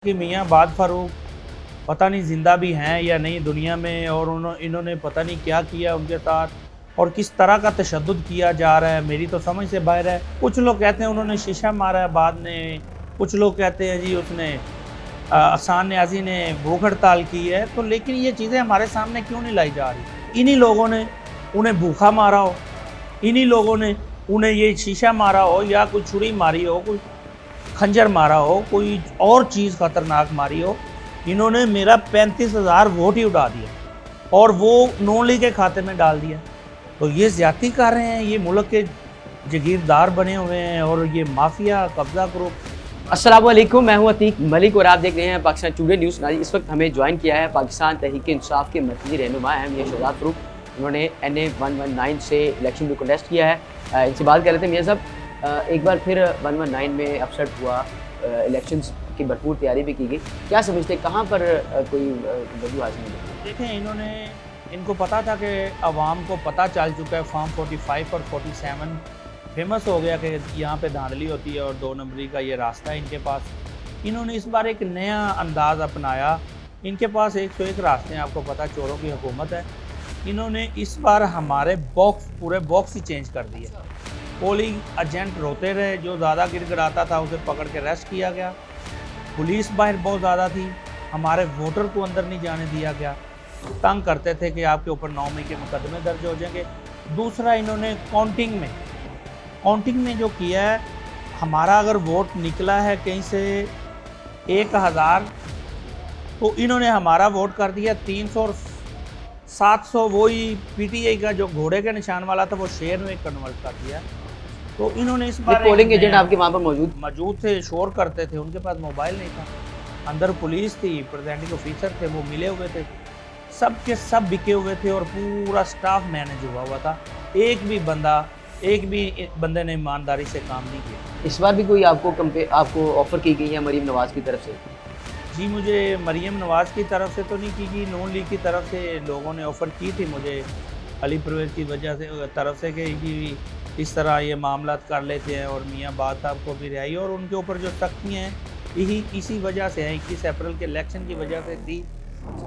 कि मियाँ बाद फ़ारूक पता नहीं ज़िंदा भी हैं या नहीं दुनिया में, और इन्होंने पता नहीं क्या किया उनके साथ और किस तरह का तशद्दुद किया जा रहा है, मेरी तो समझ से बाहर है। कुछ लोग कहते हैं उन्होंने शीशा मारा है बाद में, कुछ लोग कहते हैं जी उसने अहसान न्याज़ी ने भूख हड़ताल की है। तो लेकिन ये चीज़ें हमारे सामने क्यों नहीं लाई जा रही? इन्हीं लोगों ने उन्हें भूखा मारा हो, इन्हीं लोगों ने उन्हें ये शीशा मारा हो या कोई छुरी मारी हो, कोई खंजर मारा हो, कोई और चीज़ ख़तरनाक मारी हो। इन्होंने मेरा 35,000 वोट ही उड़ा दिया और वो नून लीग के खाते में डाल दिया। तो ये ज़्यादती कर रहे हैं, ये मुल्क के जागीरदार बने हुए हैं और ये माफिया कब्ज़ा ग्रुप। अस्सलाम वालेकुम, मैं हूं अतीक मलिक और आप देख रहे हैं पाकिस्तान टुडे न्यूज़। इस वक्त हमें ज्वाइन किया है पाकिस्तान तहरीक इंसाफ के मरकज़ी रहनुमा हैं मियां शहजाद फ़ारूक। उन्होंने NA 119 से इलेक्शन में कंटेस्ट किया है। इनसे बात कर रहे थे। मियां साहब, एक बार फिर 119 में अपसेट हुआ, इलेक्शंस की भरपूर तैयारी भी की गई, क्या समझते कहाँ पर कोई वजू हासिल नहीं? देखें, इनको पता था कि आवाम को पता चल चुका है, फॉर्म 45 और 47 फेमस हो गया कि यहाँ पे धांधली होती है और 2 नंबरी का ये रास्ता है इनके पास। इन्होंने इस बार एक नया अंदाज़ अपनाया। इनके पास 101 रास्ते हैं, आपको पता, चोरों की हुकूमत है। इन्होंने इस बार हमारे पूरे बॉक्स ही चेंज कर दिए। पोलिंग एजेंट रोते रहे, जो ज़्यादा गिड़गिड़ाता था उसे पकड़ के अरेस्ट किया गया। पुलिस बाहर बहुत ज़्यादा थी, हमारे वोटर को अंदर नहीं जाने दिया गया। तंग करते थे कि आपके ऊपर 9 मई के मुकदमे दर्ज हो जाएंगे। दूसरा, इन्होंने काउंटिंग में जो किया है, हमारा अगर वोट निकला है कहीं से 1000, तो इन्होंने हमारा वोट कर दिया 300 और 700 वही PTI का जो घोड़े के निशान वाला था वो शेर में कन्वर्ट कर दिया। तो इन्होंने इस बार पोलिंग एजेंट आपके वहाँ पर मौजूद थे, शोर करते थे, उनके पास मोबाइल नहीं था, अंदर पुलिस थी, प्रेजेंटिंग ऑफिसर थे, वो मिले हुए थे, सब के सब बिके हुए थे और पूरा स्टाफ मैनेज हुआ था। एक भी बंदे ने ईमानदारी से काम नहीं किया। इस बार भी कोई आपको ऑफर की गई है मरीम नवाज़ की तरफ से? जी, मुझे मरीम नवाज़ की तरफ से तो नहीं की गई, नून लीग की तरफ से लोगों ने ऑफ़र की थी मुझे, अली परवेज़ की वजह से तरफ से, कि जी इस तरह ये मामला कर लेते हैं और मियाँ बाद साहब को भी रिहाई, और उनके ऊपर जो सख्तियाँ हैं इसी वजह से हैं, 21 अप्रैल के इलेक्शन की वजह से थी।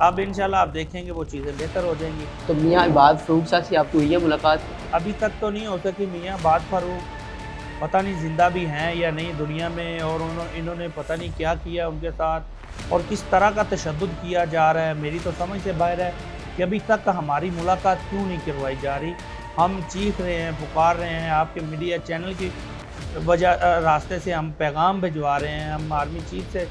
अब इंशाल्लाह आप देखेंगे वो चीज़ें बेहतर हो जाएंगी। तो मियाँ बाद फ़ारूक साहब से आपकी हुई है मुलाकात? अभी तक तो नहीं हो सकी। मियाँ बाद फ़ारूक पता नहीं ज़िंदा भी हैं या नहीं दुनिया में, और इन्होंने पता नहीं क्या किया उनके साथ और किस तरह का तशद्दुद किया जा रहा है, मेरी तो समझ से बाहर है कि अभी तक हमारी मुलाकात क्यों नहीं करवाई जा रही। हम चीख रहे हैं, पुकार रहे हैं, आपके मीडिया चैनल की रास्ते से हम पैगाम भिजवा रहे हैं, हम आर्मी चीफ से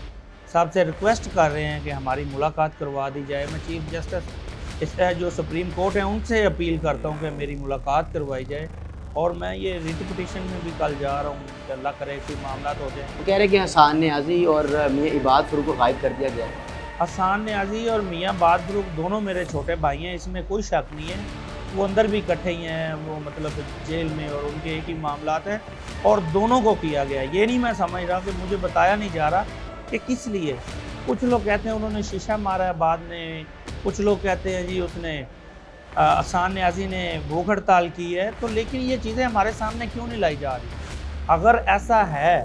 साहब से रिक्वेस्ट कर रहे हैं कि हमारी मुलाकात करवा दी जाए। मैं चीफ जस्टिस इस जो सुप्रीम कोर्ट है उनसे अपील करता हूँ कि मेरी मुलाकात करवाई जाए, और मैं ये रिट पिटीशन में भी कल जा रहा हूँ कि अल्लाह करे कि मामला हो जाए। वो कह रहे हैं कि अहसान न्याज़ी और मियाँ इबाद फ़ारूक को गायब कर दिया गया है। अहसान न्याज़ी और मियाँ बाद फ़ारूक दोनों मेरे छोटे भाई हैं, इसमें कोई शक नहीं है। वो अंदर भी इकट्ठे ही हैं, वो मतलब जेल में, और उनके एक ही मामलात हैं और दोनों को किया गया। ये नहीं मैं समझ रहा कि मुझे बताया नहीं जा रहा कि किस लिए। कुछ लोग कहते हैं उन्होंने शीशा मारा है बाद में, कुछ लोग कहते हैं जी उसने अहसान न्याज़ी ने भूख हड़ताल की है। तो लेकिन ये चीज़ें हमारे सामने क्यों नहीं लाई जा रही? अगर ऐसा है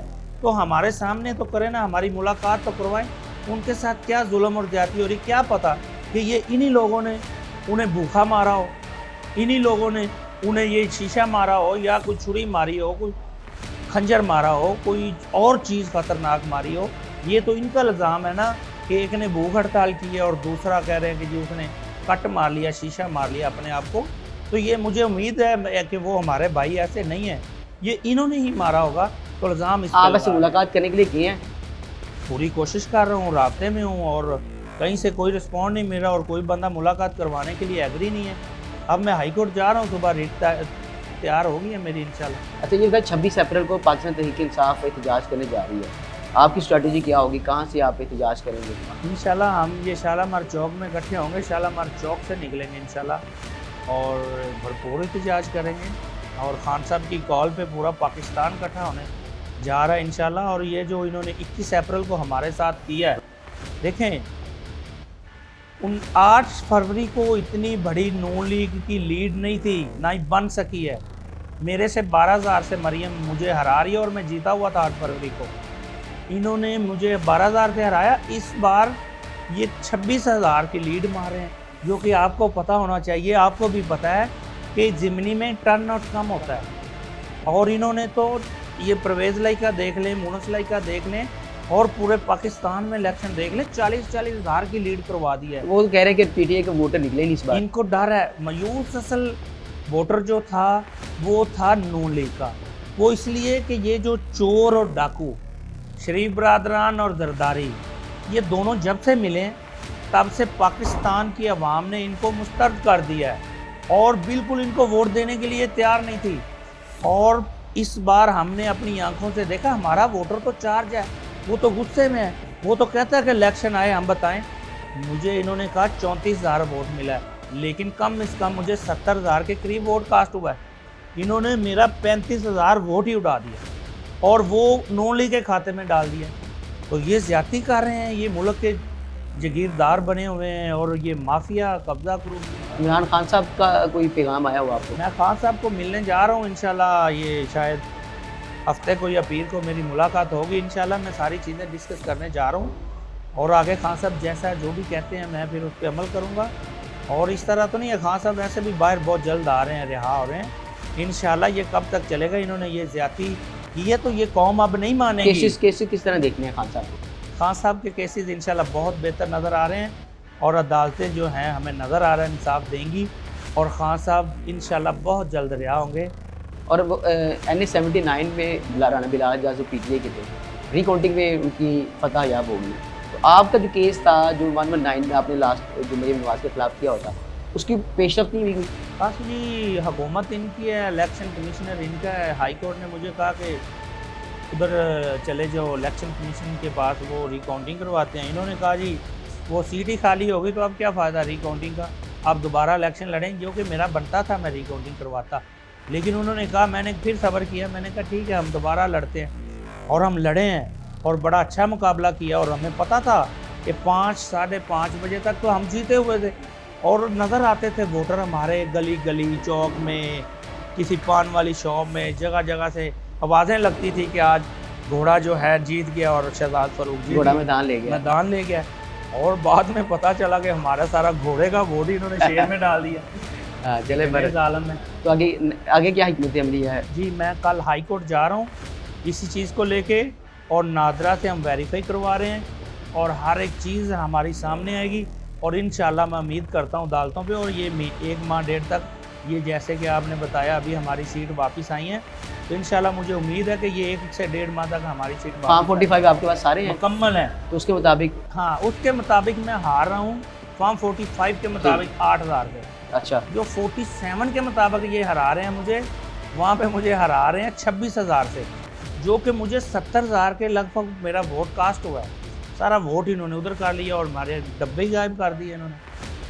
तो हमारे सामने तो करें ना, हमारी मुलाकात तो करवाएं। उनके साथ क्या जुल्म और ज्यादती हो रही, क्या पता कि ये इन्हीं लोगों ने उन्हें भूखा मारा हो, इन्हीं लोगों ने उन्हें ये शीशा मारा हो या कोई छुरी मारी हो, कोई खंजर मारा हो, कोई और चीज़ ख़तरनाक मारी हो। ये तो इनका इल्ज़ाम है ना कि एक ने भूख हड़ताल की है और दूसरा कह रहे हैं कि जी उसने कट मार लिया, शीशा मार लिया अपने आप को। तो ये मुझे उम्मीद है कि वो हमारे भाई ऐसे नहीं है, ये इन्होंने ही मारा होगा। तो इल्ज़ाम इस आप ऐसे मुलाकात करने के लिए किए हैं? पूरी कोशिश कर रहा हूँ, राब्ते में हूँ, और कहीं से कोई रिस्पॉन्ड नहीं मिल रहा और कोई बंदा मुलाकात करवाने के लिए एग्री नहीं है। अब मैं हाई कोर्ट जा रहा हूँ, सुबह रिट तैयार होगी है मेरी इंशाल्लाह। अच्छा, ये बताइए 26 अप्रैल को पाकिस्तान तहरीक इंसाफ एहतजाज करने जा रही है, आपकी स्ट्रेटजी क्या होगी, कहाँ से आप एहतजाज करेंगे? इंशाल्लाह हम ये शालामार चौक में इकट्ठे होंगे, शालामार चौक से निकलेंगे इंशाल्लाह और भरपूर एहतजाज करेंगे, और खान साहब की कॉल पे पूरा पाकिस्तान इकट्ठा होने जा रहा है इंशाल्लाह। और ये जो इन्होंने 21 अप्रैल को हमारे साथ किया है, देखें 8 फरवरी को इतनी बड़ी नून लीग की लीड नहीं थी, ना ही बन सकी है। मेरे से 12,000 से मरियम मुझे हरा रही है और मैं जीता हुआ था 8 फरवरी को। इन्होंने मुझे 12,000 से हराया। इस बार ये 26,000 की लीड मारे हैं, जो कि आपको पता होना चाहिए, आपको भी पता है कि ज़िमनी में टर्न आउट कम होता है। और इन्होंने तो ये परवेज़ लाई का देख लें, मुनस लाई का देख लें, और पूरे पाकिस्तान में इलेक्शन देख लें, 40-40 हज़ार की लीड करवा दी है। वो कह रहे हैं कि पीटीआई के वोटर निकले नहीं इस बार। इनको डर है। मायूस असल वोटर जो था वो था नून लीग का। वो इसलिए कि ये जो चोर और डाकू शरीफ बरादरान और जरदारी, ये दोनों जब से मिले तब से पाकिस्तान की आवाम ने इनको मुस्तरद कर दिया है और बिल्कुल इनको वोट देने के लिए तैयार नहीं थी। और इस बार हमने अपनी आंखों से देखा, हमारा वोटर तो चार्ज है, वो तो गुस्से में है। वो तो कहता है कि इलेक्शन आए हम बताएं। मुझे इन्होंने कहा 34,000 वोट मिला है, लेकिन कम से कम मुझे 70,000 के करीब वोट कास्ट हुआ है। इन्होंने मेरा 35,000 वोट ही उड़ा दिया और वो नून लीग के खाते में डाल दिया। तो ये ज़्यादती कर रहे हैं, ये मुल्क के जागीरदार बने हुए हैं और ये माफिया कब्जा करूँ। इमरान खान साहब का कोई पैगाम आया हुआ आपको? मैं खान साहब को मिलने जा रहा हूँ इंशाल्लाह। ये शायद हफ्ते को या पीर को मेरी मुलाकात होगी इंशाल्लाह। मैं सारी चीज़ें डिस्कस करने जा रहा हूँ और आगे खान साहब जैसा जो भी कहते हैं मैं फिर उस पर अमल करूँगा। और इस तरह तो नहीं है, खान साहब वैसे भी बाहर बहुत जल्द आ रहे हैं, रिहा हो रहे हैं इंशाल्लाह। ये कब तक चलेगा? इन्होंने ये ज़्यादती की है तो ये कौम अब नहीं मानेगी। केसेस किस तरह देखने हैं खान साहब को? खान साहब के केसेस इंशाल्लाह बहुत बेहतर नज़र आ रहे हैं और अदालतें जो हैं हमें नज़र आ रहा है इंसाफ देंगी और खान साहब इंशाल्लाह बहुत जल्द रिहा होंगे। और NA-79 में राना बिलाल जो पीटीआई के थे, रिकाउंटिंग में उनकी फतह याब होगी। तो आपका जो केस था जो 119 में आपने लास्ट जो मरीम नवाज के खिलाफ किया होता, उसकी पेशरफ नहीं हुई? बस जी हुकूमत इनकी है, इलेक्शन कमीशनर इनका है। हाई कोर्ट ने मुझे कहा कि उधर चले जाओ इलेक्शन कमीशन के पास, वो रिकाउंटिंग करवाते हैं। इन्होंने कहा जी वो सीट ही खाली होगी तो अब क्या फ़ायदा रिकाउंटिंग का, आप दोबारा इलेक्शन लड़ेंगे, जो कि मेरा बनता था मैं रिकाउंटिंग करवाता। लेकिन उन्होंने कहा, मैंने फिर सब्र किया, मैंने कहा ठीक है हम दोबारा लड़ते हैं। और हम लड़े हैं और बड़ा अच्छा मुकाबला किया और हमें पता था कि 5 साढ़े 5 बजे तक तो हम जीते हुए थे। और नज़र आते थे वोटर हमारे गली गली चौक में, किसी पान वाली शॉप में, जगह जगह से आवाज़ें लगती थी कि आज घोड़ा जो है जीत गया और शहजाद फरूक जीत घोड़ा गया, मैदान ले गया। और बाद में पता चला कि हमारा सारा घोड़े का वोट ही इन्होंने शेर में डाल दिया। चले आलम में तो आगे क्या हिकमत अमली है? जी मैं कल हाई कोर्ट जा रहा हूँ इसी चीज़ को लेके और नादरा से हम वेरीफाई करवा रहे हैं और हर एक चीज़ हमारी सामने आएगी और इंशाल्लाह मैं उम्मीद करता हूँ अदालतों पे। और ये 1 माह 1.5 तक ये जैसे कि आपने बताया अभी हमारी सीट वापस आई है, तो इंशाल्लाह मुझे उम्मीद है कि ये 1 से 1.5 माह तक हमारी सीट फॉर्म 45 आपके पास सारे हैं मुकम्मल है। तो उसके मुताबिक हाँ उसके मुताबिक मैं हार रहा हूँ। फॉर्म 45 के मुताबिक 8,000 से। अच्छा, जो 47 के मुताबिक ये हरा रहे हैं मुझे, वहाँ पे मुझे हरा रहे हैं 26,000 से, जो कि मुझे 70,000 के लगभग मेरा वोट कास्ट हुआ है। सारा वोट इन्होंने उधर कर लिया और हमारे डब्बे ही गायब कर दिए इन्होंने।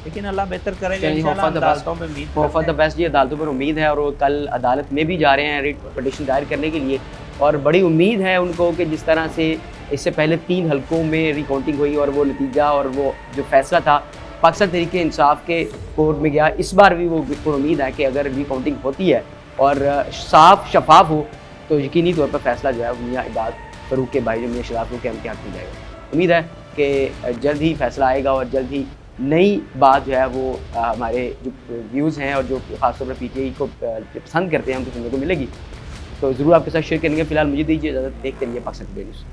लेकिन अल्लाह बेहतर करेगा इंशाल्लाह। अदालतों पे उम्मीद होप फॉर द बेस्ट जी, अदालतों पर उम्मीद है और वो कल अदालत में भी जा रहे हैं रिट पिटीशन दायर करने के लिए और बड़ी उम्मीद है उनको कि जिस तरह से इससे पहले 3 हलकों में रिकाउंटिंग हुई और वो नतीजा और वो जो फैसला था पाकिस्तान तहरीक इंसाफ के कोर्ट में गया, इस बार भी वो बिल्कुल उम्मीद है कि अगर रिकाउंटिंग होती है और साफ शफाफ हो तो यकीनी तौर पर फैसला जो है मियाँ इबाद फरूक के भाई जो मियाँ शराफ फरूक के हम क्या किया जाएगा। उम्मीद है कि जल्द ही फैसला आएगा और जल्द ही नई बात जो है वो हमारे जो व्यूज़ हैं और जो खासतौर पर पीटीआई को पसंद करते हैं उनको सुनने को मिलेगी। तो ज़रूर आपके साथ शेयर करेंगे। फिलहाल मुझे दीजिए इजाज़त, देखते रहिए पाकिस्तान टुडे न्यूज़।